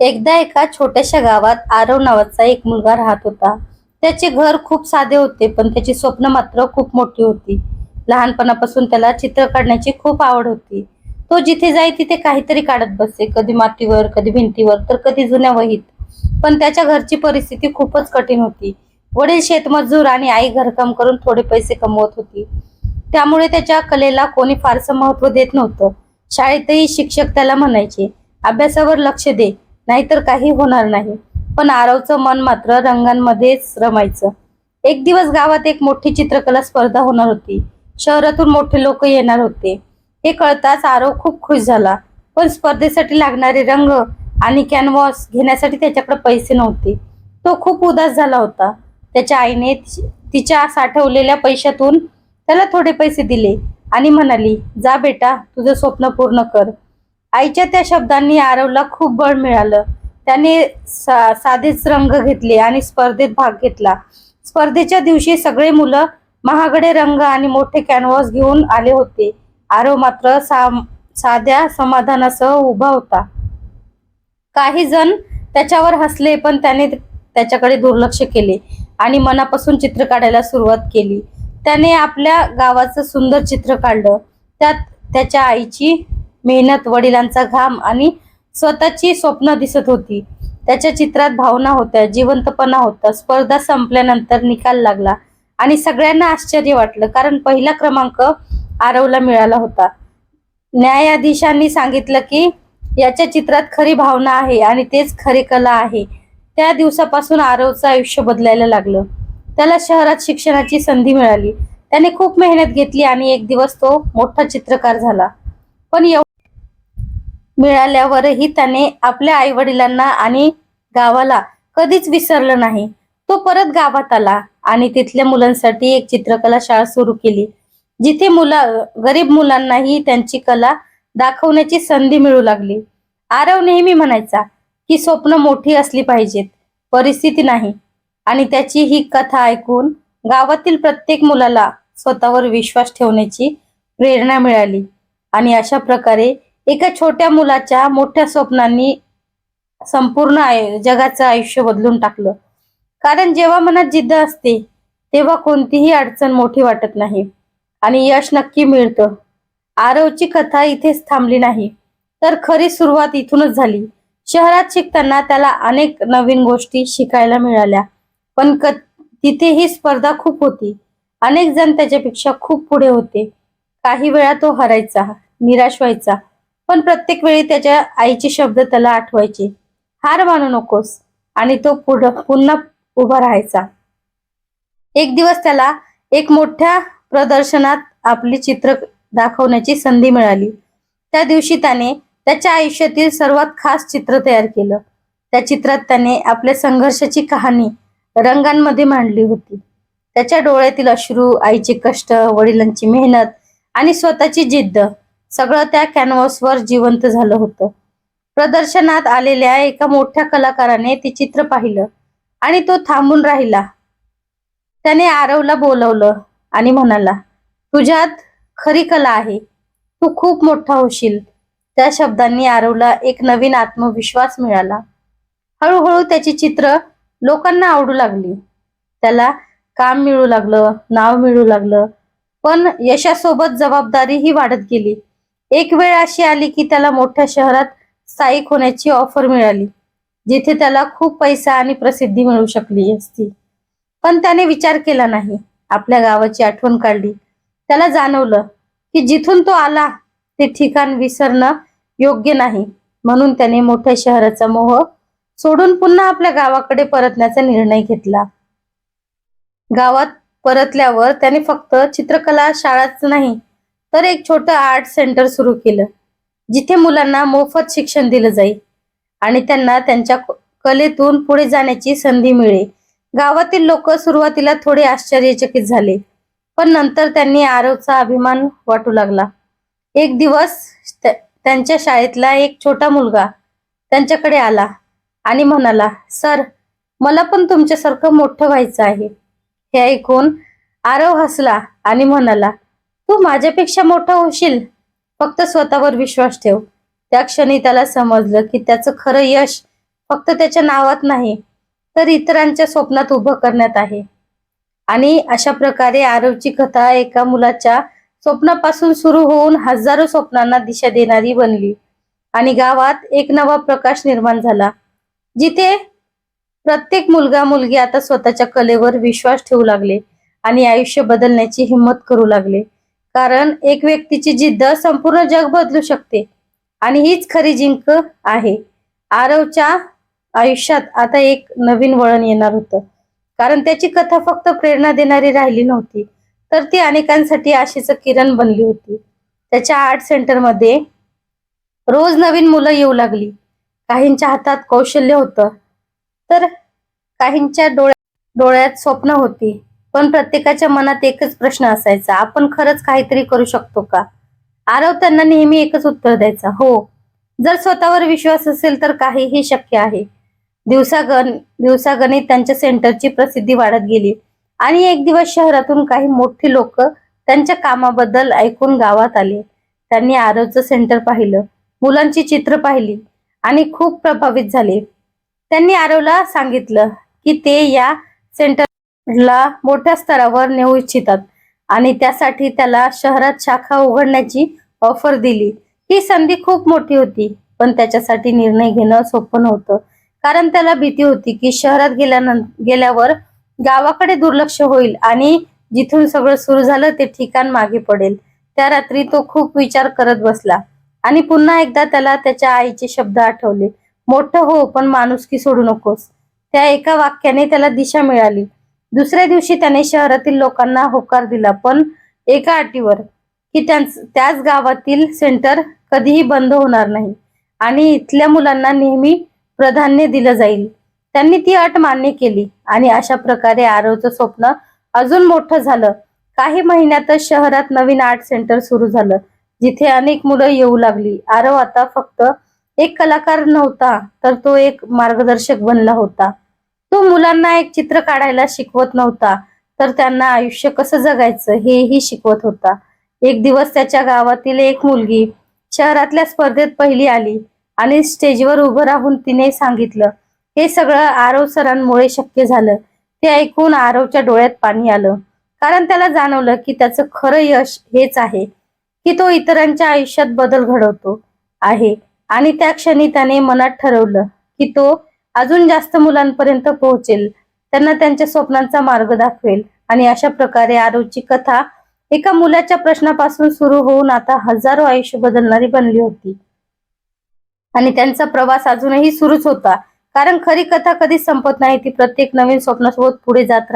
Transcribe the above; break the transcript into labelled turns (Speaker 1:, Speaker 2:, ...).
Speaker 1: एकदा एका छोट्याशा गावात आरव नावाचा एक मुलगा राहत होता. त्याचे घर खूप साधे होते, पण त्याची स्वप्न मात्र खूप मोठी होती. लहानपणापासून त्याला चित्र काढण्याची खूप आवड होती. तो जिथे जाई तिथे काहीतरी काढत बसे, कधी मातीवर, कधी भिंतीवर, तर कधी जुन्या वहीत. पण त्याच्या घरची परिस्थिती खूपच कठीण होती. वडील शेतमजूर आणि आई घरकाम करून थोडे पैसे कमवत होती. त्यामुळे त्याच्या कलेला कोणी फारसं महत्त्व देत नव्हतं. शाळेतही शिक्षक त्याला म्हणायचे, अभ्यासावर लक्ष दे, नाहीतर काही होणार नाही. पण आरवचं मन मात्र रंगांमध्येच रमायचं. एक दिवस गावात एक मोठी चित्रकला स्पर्धा होणार होती. शहरातून मोठे लोक येणार होते. हे कळताच आरव खूप खुश झाला. पण स्पर्धेसाठी लागणारे रंग आणि कॅनव्हास घेण्यासाठी त्याच्याकडे पैसे नव्हते. तो खूप उदास झाला होता. त्याच्या आईने तिच्या साठवलेल्या पैशातून त्याला थोडे पैसे दिले आणि म्हणाली, जा बेटा, तुझं स्वप्न पूर्ण कर. आईच्या त्या शब्दांनी आरवला खूप बळ मिळालं. त्याने साधेच रंग घेतले आणि स्पर्धेत भाग घेतला. स्पर्धेच्या दिवशी सगळे मुलं महागडे रंग आणि मोठे कॅनव्हास घेऊन आले होते. आरव मात्र साध्या समाधानासह उभा होता. काही जण त्याच्यावर हसले, पण त्याने त्याच्याकडे दुर्लक्ष केले आणि मनापासून चित्र काढायला सुरुवात केली. त्याने आपल्या गावाचं सुंदर चित्र काढलं. त्यात त्याच्या आईची मेहनत, वडिलांचा घाम आणि स्वतःची स्वप्न दिसत होती. त्याच्या चित्रात भावना होत्या, जिवंतपणा होता. स्पर्धा संपल्यानंतर निकाल लागला आणि सगळ्यांना आश्चर्य वाटलं, कारण पहिला क्रमांक आरवला मिळाला होता. न्यायाधीशांनी सांगितलं की याच्या चित्रात खरी भावना आहे आणि तेच खरी कला आहे. त्या दिवसापासून आरवचं आयुष्य बदलायला लागलं. त्याला शहरात शिक्षणाची संधी मिळाली. त्याने खूप मेहनत घेतली आणि एक दिवस तो मोठा चित्रकार झाला. पण मिळाल्यावरही त्याने आपल्या आई वडिलांना आणि गावाला कधीच विसरलं नाही. तो परत गावात आला आणि तिथल्या मुलांसाठी एक चित्रकला शाळा सुरू केली, जिथे गरीब मुलांनाही त्यांची कला दाखवण्याची संधी मिळू लागली. आरव नेहमी म्हणायचा की स्वप्न मोठी असली पाहिजेत, परिस्थिती नाही. आणि त्याची ही कथा ऐकून गावातील प्रत्येक मुलाला स्वतःवर विश्वास ठेवण्याची प्रेरणा मिळाली. आणि अशा प्रकारे एका छोट्या मुलाच्या मोठ्या स्वप्नांनी संपूर्ण जगाचं आयुष्य बदलून टाकलं. कारण जेव्हा मनात जिद्द असते, तेव्हा कोणतीही अडचण मोठी वाटत नाही आणि यश नक्की मिळतं. आरवची कथा इथेच थांबली नाही, तर खरी सुरुवात इथूनच झाली. शहरात शिकताना त्याला अनेक नवीन गोष्टी शिकायला मिळाल्या, पण तिथेही स्पर्धा खूप होती. अनेक जण त्याच्यापेक्षा खूप पुढे होते. काही वेळा तो हरायचा, निराश व्हायचा, पण प्रत्येक वेळी त्याच्या आईचे शब्द त्याला आठवायचे, हार मानू नकोस, आणि तो पुन्हा उभा राहायचा. एक दिवस त्याला एक मोठ्या प्रदर्शनात आपली चित्र दाखवण्याची संधी मिळाली. त्या दिवशी त्याने त्याच्या आयुष्यातील सर्वात खास चित्र तयार केलं. त्या चित्रात त्याने आपल्या संघर्षाची कहाणी रंगांमध्ये मांडली होती. त्याच्या डोळ्यातील अश्रू, आईचे कष्ट, वडिलांची मेहनत आणि स्वतःची जिद्द, सगळं त्या कॅनव्हासवर जिवंत झालं होतं. प्रदर्शनात आलेल्या एका मोठ्या कलाकाराने ते चित्र पाहिलं आणि तो थांबून राहिला. त्याने आरवला बोलवलं आणि म्हणाला, तुझ्यात खरी कला आहे, तू खूप मोठा होशील. त्या शब्दांनी आरवला एक नवीन आत्मविश्वास मिळाला. हळूहळू त्याची चित्र लोकांना आवडू लागली. त्याला काम मिळू लागलं, नाव मिळू लागलं, पण यशासोबत जबाबदारीही वाढत गेली. एक वेळ अशी आली की त्याला मोठ्या शहरात स्थायिक होण्याची ऑफर मिळाली, जिथे त्याला खूप पैसा आणि प्रसिद्धी मिळू शकली असती. पण त्याने विचार केला नाही. आपल्या गावाची आठवण काढली. त्याला जाणवलं की जिथून तो आला ते ठिकाण विसरणं योग्य नाही. म्हणून त्याने मोठ्या शहराचा मोह सोडून पुन्हा आपल्या गावाकडे परतण्याचा निर्णय घेतला. गावात परतल्यावर त्याने फक्त चित्रकला शाळाच नाही, तर एक छोटं आर्ट सेंटर सुरू केलं, जिथे मुलांना मोफत शिक्षण दिलं जाईल आणि त्यांना त्यांच्या कलेतून पुढे जाण्याची संधी मिळेल. गावातील लोक सुरुवातीला थोडे आश्चर्यचकित झाले, पण नंतर त्यांनी आरवचा अभिमान वाटू लागला. एक दिवस त्यांच्या शाळेतला एक छोटा मुलगा त्यांच्याकडे आला आणि म्हणाला, सर, मला पण तुमच्यासारखं मोठं व्हायचं आहे. हे ऐकून आरव हसला आणि म्हणाला, तू माझ्यापेक्षा मोठा होशील, फक्त स्वतःवर विश्वास ठेव. त्या क्षणी त्याला समजलं की त्याचं खरं यश फक्त त्याच्या नावात नाही तर इतरांच्या स्वप्नात उभं करण्यात आहे. आणि अशा प्रकारे आरवची कथा एका मुलाच्या स्वप्नापासून सुरू होऊन हजारो स्वप्नांना दिशा देणारी बनली आणि गावात एक नवा प्रकाश निर्माण झाला, जिथे प्रत्येक मुलगा मुलगी आता स्वतःच्या कलेवर विश्वास ठेवू लागले आणि आयुष्य बदलण्याची हिंमत करू लागले. कारण एक व्यक्तीची जिद्द संपूर्ण जग बदलू शकते आणि हीच खरी जिंक आहे. आरवच्या आयुष्यात आता एक नवीन वळण येणार होतं, कारण त्याची कथा फक्त प्रेरणा देणारी राहिली नव्हती, तर ती अनेकांसाठी आशेचं किरण बनली होती. त्याच्या आर्ट सेंटरमध्ये रोज नवीन मुलं येऊ लागली. काहींच्या हातात कौशल्य होतं, तर काहींच्या डोळ्यात स्वप्न होती. पण प्रत्येकाच्या मनात एकच प्रश्न असायचा, आपण खरंच काहीतरी करू शकतो का? आरव त्यांना नेहमी एकच उत्तर द्यायचा, हो, जर स्वतःवर विश्वास असेल तर काहीही शक्य आहे. दिवसागणित त्यांच्या सेंटरची प्रसिद्धी वाढत गेली आणि एक दिवस शहरातून काही मोठी लोक त्यांच्या कामाबद्दल ऐकून गावात आले. त्यांनी आरवचं सेंटर पाहिलं, मुलांची चित्र पाहिली आणि खूप प्रभावित झाले. त्यांनी आरवला सांगितलं की ते या सेंटरला मोठ्या स्तरावर नेऊ इच्छितात आणि त्यासाठी त्याला शहरात शाखा उघडण्याची ऑफर दिली. ही संधी खूप मोठी होती, पण त्याच्यासाठी निर्णय घेणं सोपं नव्हतं, कारण त्याला भीती होती की शहरात गेल्यावर गावाकडे दुर्लक्ष होईल आणि जिथून सगळं सुरू झालं ते ठिकाण मागे पडेल. त्या रात्री तो खूप विचार करत बसला आणि पुन्हा एकदा त्याला त्याच्या आईचे शब्द आठवले, मोठं हो पण माणुसकी सोडू नकोस. त्या एका वाक्याने त्याला दिशा मिळाली. दुसऱ्या दिवशी त्याने शहरातील लोकांना होकार दिला, पण एका अटीवर, की त्याच गावातील सेंटर कधीही बंद होणार नाही आणि इथल्या मुलांना नेहमी प्राधान्य दिलं जाईल. त्यांनी ती अट मान्य केली आणि अशा प्रकारे आरवचं स्वप्न अजून मोठं झालं. काही महिन्यातच शहरात नवीन आर्ट सेंटर सुरू झालं, जिथे अनेक मुलं येऊ लागली. आरव आता फक्त एक कलाकार नव्हता, तर तो एक मार्गदर्शक बनला होता. तो मुलांना एक चित्र काढायला शिकवत नव्हता, तर त्यांना आयुष्य कसं जगायचं हेही शिकवत होता. एक दिवस त्याच्या गावातील एक मुलगी शहरातल्या स्पर्धेत पहिली आली आणि स्टेजवर उभं राहून तिने सांगितलं, हे सगळं आरव सरांमुळे शक्य झालं. ते ऐकून आरवच्या डोळ्यात पाणी आलं, कारण त्याला जाणवलं की त्याचं खरं यश हेच आहे की तो इतरांच्या आयुष्यात बदल घडवतो आहे. आणि त्या क्षणी त्याने मनात ठरवलं की तो अजून जास्त मुलांपर्यंत पोहोचेल, त्यांना त्यांच्या स्वप्नांचा मार्ग दाखवेल. आणि अशा प्रकारे आरवची कथा एका मुलाच्या प्रश्नापासून सुरू होऊन आता हजारो आयुष्य बदलणारी बनली होती. आणि त्यांचा प्रवास अजूनही सुरूच होता, कारण खरी कथा कधीच संपत नाही, ती प्रत्येक नवीन स्वप्नासोबत पुढे जात